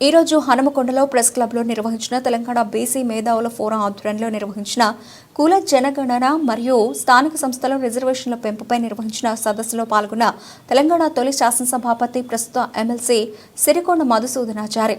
ఈరోజు హనుమకొండలో ప్రెస్ క్లబ్లో నిర్వహించిన తెలంగాణ బీసీ మేధావుల ఫోరం ఆధ్వర్యంలో నిర్వహించిన కుల జనగణన మరియు స్థానిక సంస్థల రిజర్వేషన్ల పెంపుపై నిర్వహించిన సదస్సులో పాల్గొన్న తెలంగాణ తొలి శాసనసభాపతి ప్రస్తుత MLC Sirikonda Madhusudanachari.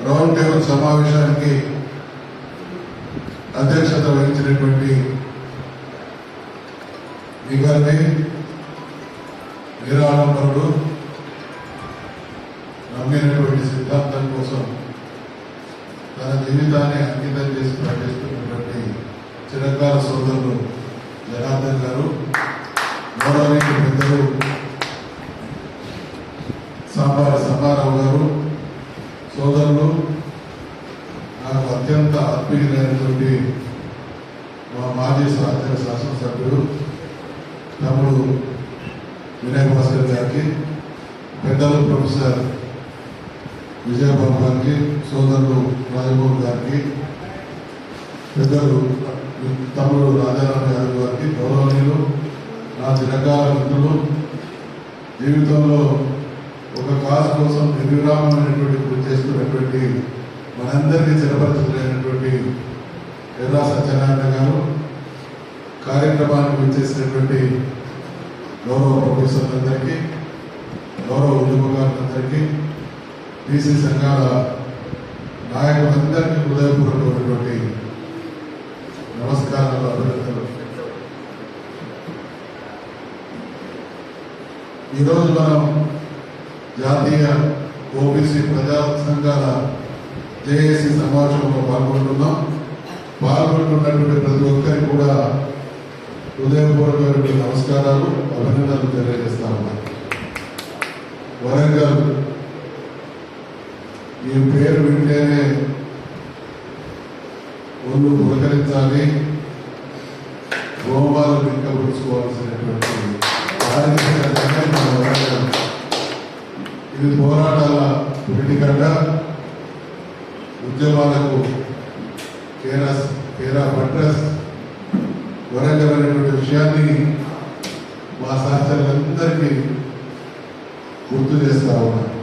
Round table సమావేశానికి అధ్యక్షత వహించినటువంటి నిగారిని నిరాడంబరుడు నమ్మినటువంటి సిద్ధాంతం కోసం తన జీవితాన్ని అంకితం చేసి ప్రకటిస్తున్నటువంటి చిరకాల సోదరులు జనార్దన్ గారు, గౌరవనీయ పెద్దలు సమారావు గారు, సోదరులు, నాకు అత్యంత ఆత్మీయులైనటువంటి మా మాజీ శాసనసభ్యుడు తమ్ముడు వినయ్ భాస్కర్ గారికి, పెద్దలు ప్రొఫెసర్ విజయబాబు గారికి, సోదరులు రాజమోహన్ గారికి, పెద్దలు తమ్ముడు రాజారాం యాదవ్ గారికి, గౌరవనీయులు, నా చిరకాల మిత్రులు, జీవితంలో ఒక కాజ్ కోసం నిర్విరామమైనటువంటి కృషి చేస్తున్నటువంటి మనందరికీ చిరపరిచితులైనటువంటి ఎర్రా సత్యనారాయణ గారు, కార్యక్రమానికి వచ్చేసినటువంటి గౌరవ ప్రొఫెసర్లందరికీ, గౌరవ ఉద్యమకారులందరికీ, బీసీ సంఘాల నాయకులందరికీ హృదయపూర్వకమైనటువంటి నమస్కారాలు, అభినందనలు. ఈరోజు మనం జాతీయ ఓబీసీ ప్రజా సంఘాల జేఏసీ సమావేశంలో పాల్గొంటున్నటువంటి ప్రతి ఒక్కరికి కూడా హృదయపూర్వకమైనటువంటి నమస్కారాలు, అభినందనలు తెలియజేస్తా ఉన్నాను. వరంగల్ ఈ పేరు వింటేనే ఒళ్ళు పులకరించాలి, గోమాలు వింకబుచ్చుకోవాల్సినటువంటి ఇది పోరాటాల పురిటిగడ్డ, ఉద్యమాలకు కేరా బట్రస్ వరంగల్ అనేటువంటి విషయాన్ని మా సహచరులందరికీ గుర్తు చేస్తా ఉన్నారు.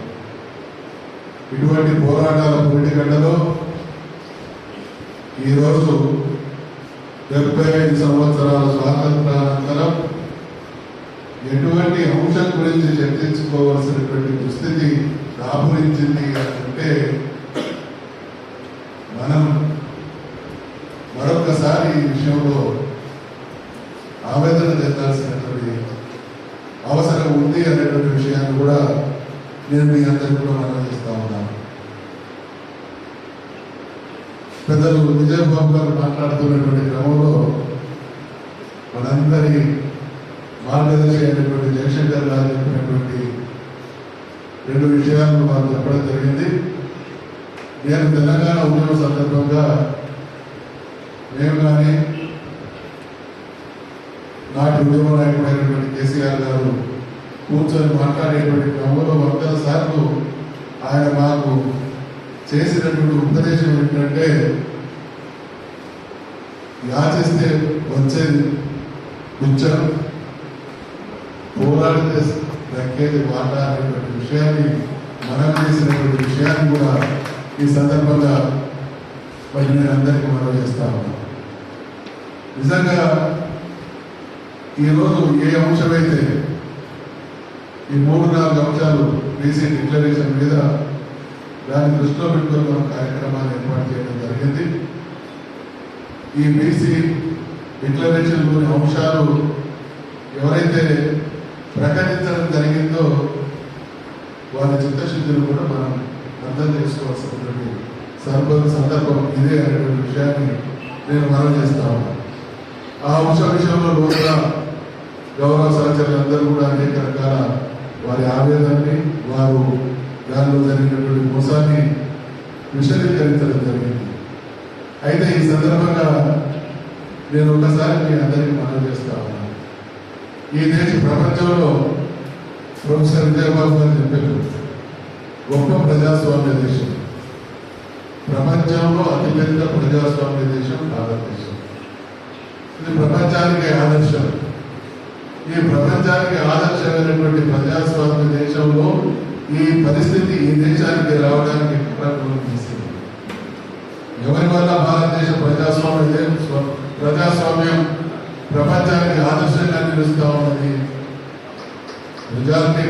ఇటువంటి పోరాటాల పురిటిగడ్డలో ఈరోజు 75 సంవత్సరాల స్వాతంత్రానంతరం ఎటువంటి అంశం గురించి చర్చించుకోవాల్సినటువంటి దుస్థితి దాపురించింది అంటే మనం మరొకసారి ఈ విషయంలో ఆవేదన చెందాల్సినటువంటి అవసరం ఉంది అనేటువంటి విషయాన్ని కూడా నేను మీ అందరికీ కూడా మనం చేస్తా ఉన్నాను. పెద్దలు విజయబాబు గారు మాట్లాడుతున్నటువంటి క్రమంలో మనందరి మార్గదర్శి అయినటువంటి జయశంకర్ గారు చెప్పినటువంటి 2 విషయాలను వారు చెప్పడం జరిగింది. నేను తెలంగాణ ఉద్యమ సందర్భంగా మేము కానీ నాటి ఉద్యమ నాయకుడైనటువంటి కేసీఆర్ గారు కూర్చొని మాట్లాడేటువంటి క్రమంలో 100 సార్లు ఆయన మాకు చేసినటువంటి ఉపదేశం ఏంటంటే, యాచిస్తే వచ్చేది కూర్చొని పోరాడితే దక్కేది మాట అనేటువంటి విషయాన్ని మనం చేసినటువంటి విషయాన్ని కూడా ఈ సందర్భంగా నేను అందరికీ మనం చేస్తా ఉన్నాను. నిజంగా ఈరోజు ఏ అంశమైతే ఈ 3-4 అంశాలు బీసీ డిక్లరేషన్ మీద దాన్ని దృష్టిలో పెట్టుకుని మనం కార్యక్రమాన్ని ఏర్పాటు చేయడం జరిగింది. ఈ బీసీ డిక్లరేషన్లోని అంశాలు ఎవరైతే ప్రకటించడం జరిగిందో వారి చిత్తశుద్ధిని కూడా మనం అర్థం చేసుకోవాల్సినటువంటి సందర్భం ఇదే అనేటువంటి విషయాన్ని నేను మనం చేస్తా ఉన్నాను. ఆ విషయంలో లోతుగా గౌరవ సహచరులందరూ కూడా అనేక రకాల వారి ఆవేదనని వారు దానిలో జరిగినటువంటి మోసాన్ని విశదీకరించడం జరిగింది. అయితే ఈ సందర్భంగా నేను ఒకసారి మీ అందరికీ మనం చేస్తా ఉన్నాను. ఈ దేశ ప్రపంచంలో ప్రొఫెసర్ విజయబాబు గారు చెప్పారు, గొప్ప ప్రజాస్వామ్య దేశం, ప్రపంచంలో అతిపెద్ద ప్రజాస్వామ్య దేశం భారతదేశం. ఇది ప్రపంచానికి ఆదర్శం. ఈ ప్రపంచానికి ఆదర్శమైనటువంటి ప్రజాస్వామ్య దేశంలో ఈ పరిస్థితి ఈ దేశానికి రావడానికి కారణం తీసుకుంది. ఎవరి వల్ల భారతదేశ ప్రజాస్వామ్యం ప్రపంచానికి ఆదర్శంగా నిలుస్తా ఉన్నది? మెజారిటీ